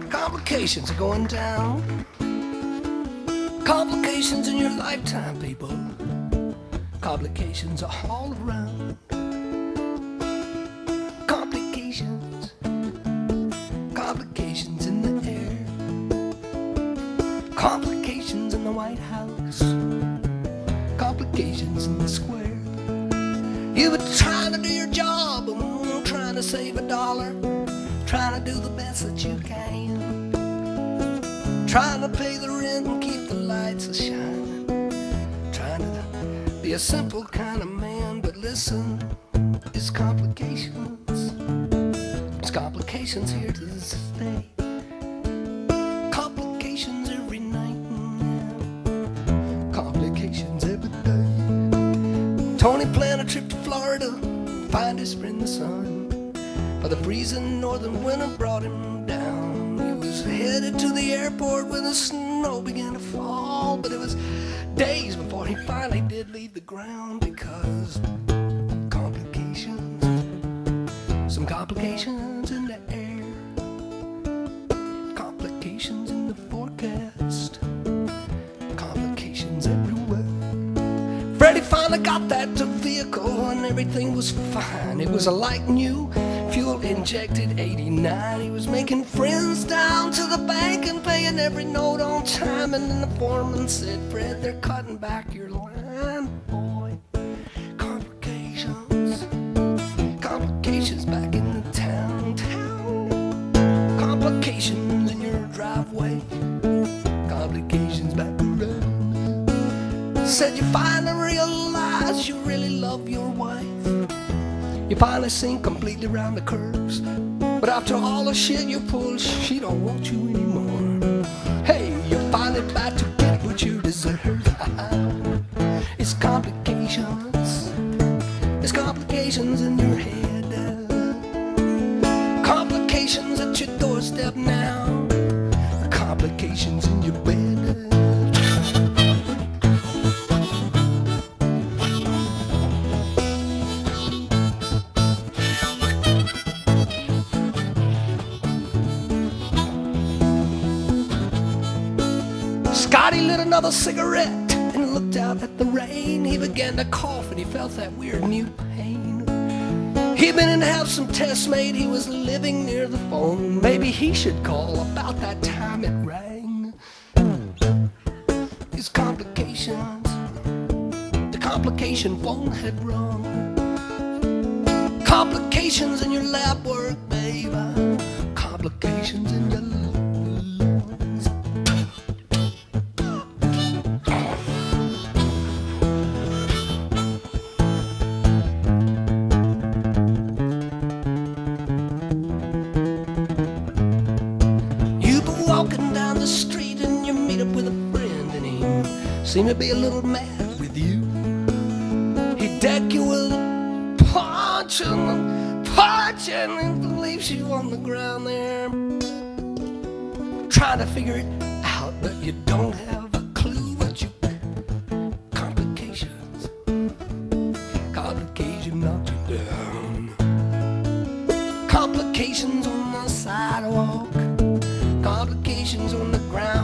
Complications are going down. Complications in your lifetime, people. Complications are all around. Complications. Complications in the air. Complications in the White House. Complications in the square. You've been trying to do your job, trying to save $1, trying to do the best that you can, trying to pay the rent and keep the lights a-shining, trying to be a simple kind of man. But listen, it's complications. It's complications here to stay. Complications every night and complications every day. Tony planned a trip to Florida, find his friend the sun, but the freezing northern winter brought him down. He was headed to the airport when the snow began to fall, but it was days before he finally did leave the ground, because complications, some complications in the air, complications in the forecast, complications everywhere. Freddie finally got that vehicle and everything was fine. It was a like new, fuel injected 89. He was making friends down to the bank and paying every note on time. And then the foreman said, Fred, they're cutting back your line, boy. Complications, complications back in the town. Complications in your driveway, complications back around. Said you finally realize you really love your wife. You finally seen completely round the curves, but after all the shit you pulled, she don't want you anymore. Hey, you're finally about to get what you deserve. It's complications. It's complications in your head. Complications at your doorstep now. Complications in your bed. Scotty lit another cigarette and looked out at the rain. He began to cough and he felt that weird new pain. He'd been in to have some tests made. He was living near the phone. Maybe he should call. About that time it rang. It's complications. The complication phone had rung. Complications in your lab work, baby. Complications in your lungs. Walking down the street and you meet up with a friend and he seemed to be a little mad with you. He'd deck you with a punch and leaves you on the ground there, trying to figure it out, but you don't have a clue what you... Complications, complications knocked you down. Complications on the sidewalk, complications on the ground.